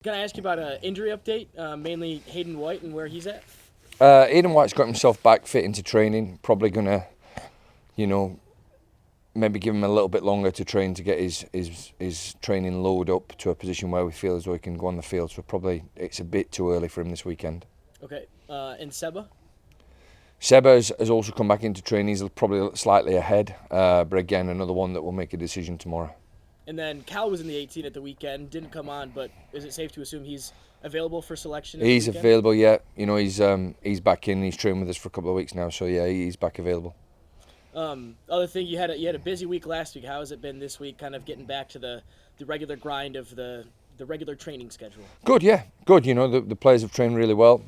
Can I ask you about an injury update, mainly Hayden White and where he's at? Aidan White's got himself back fit into training. Probably gonna, you know, maybe give him a little bit longer to train to get his training load up to a position where we feel as though he can go on the field. So probably it's a bit too early for him this weekend. Okay. And Seba? Seba has also come back into training. He's probably slightly ahead, but again, another one that will make a decision tomorrow. And then Cal was in the 18 at the weekend, didn't come on, but is it safe to assume he's available for selection? He's available, yeah. You know, he's back in. He's trained with us for a couple of weeks now, so yeah, he's back available. Other thing, you had a busy week last week. How has it been this week? Kind of getting back to the regular grind of the regular training schedule. Good, yeah, good. You know, the players have trained really well.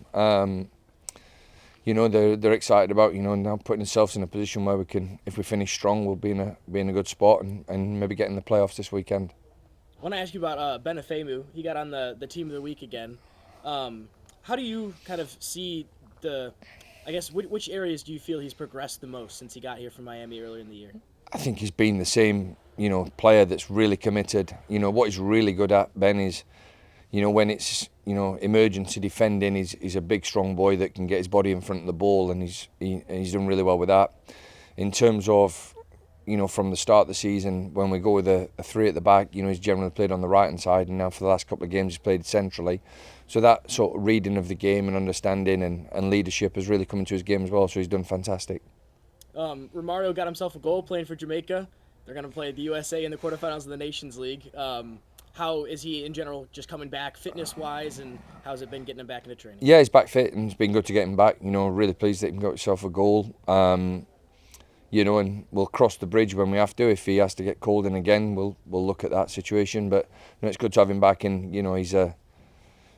You know, they're excited about, you know, now putting themselves in a position where we can, if we finish strong, we'll be in a good spot and maybe get in the playoffs this weekend. I want to ask you about Benefemu. He got on the team of the week again. How do you kind of see which areas do you feel he's progressed the most since he got here from Miami earlier in the year? I think he's been the same, you know, player that's really committed. You know, what he's really good at, Ben, is, you know, when it's, you know, emergency defending, he's a big, strong boy that can get his body in front of the ball, and he's done really well with that. In terms of, you know, from the start of the season, when we go with a three at the back, you know, he's generally played on the right-hand side, and now for the last couple of games he's played centrally. So that sort of reading of the game and understanding and leadership has really come into his game as well, so he's done fantastic. Romario got himself a goal playing for Jamaica. They're going to play the USA in the quarterfinals of the Nations League. How is he in general just coming back fitness-wise, and how's it been getting him back into training? Yeah, he's back fit, and it's been good to get him back. You know, really pleased that he got himself a goal. You know, and we'll cross the bridge when we have to. If he has to get called in again, we'll look at that situation. But you know, it's good to have him back, and you know, he's a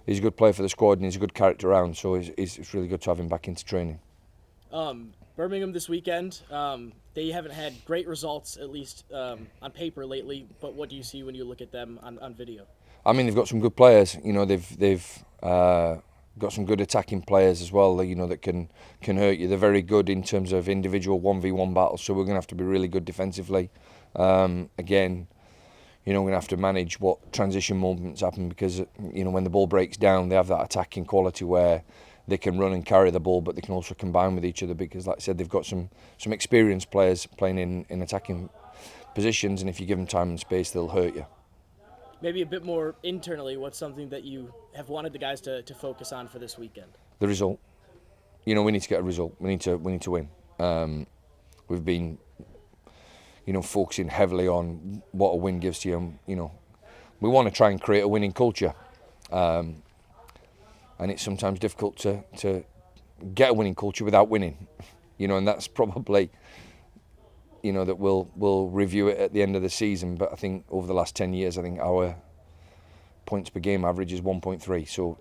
good player for the squad, and he's a good character around. So it's really good to have him back into training. Birmingham this weekend. They haven't had great results, at least on paper lately. But what do you see when you look at them on video? I mean, they've got some good players. You know, they've got some good attacking players as well. You know, that can hurt you. They're very good in terms of individual 1v1 battles. So we're going to have to be really good defensively. Again, you know, we're going to have to manage what transition moments happen, because you know, when the ball breaks down, they have that attacking quality where they can run and carry the ball, but they can also combine with each other, because, like I said, they've got some experienced players playing in attacking positions, and if you give them time and space, they'll hurt you. Maybe a bit more internally, what's something that you have wanted the guys to focus on for this weekend? The result. You know, we need to get a result. We need to win. We've been, you know, focusing heavily on what a win gives to you. And, you know, we want to try and create a winning culture. And it's sometimes difficult to get a winning culture without winning, you know, and that's probably, you know, that we'll review it at the end of the season. But I think over the last 10 years, I think our points per game average is 1.3. So,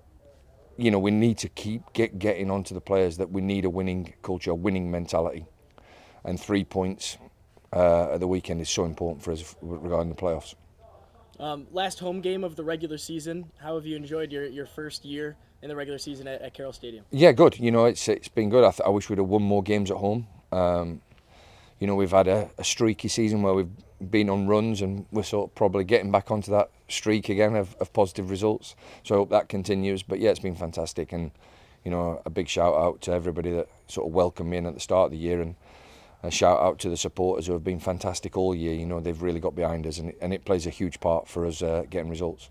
you know, we need to keep getting onto the players that we need a winning culture, a winning mentality, and 3 points at the weekend is so important for us regarding the playoffs. Last home game of the regular season. How have you enjoyed your first year in the regular season at Carroll Stadium? Yeah, good. You know, it's been good. I wish we'd have won more games at home. You know, we've had a streaky season where we've been on runs, and we're sort of probably getting back onto that streak again of positive results. So I hope that continues. But yeah, it's been fantastic, and you know, a big shout out to everybody that sort of welcomed me in at the start of the year, and a shout out to the supporters who have been fantastic all year. You know, they've really got behind us, and it plays a huge part for us getting results.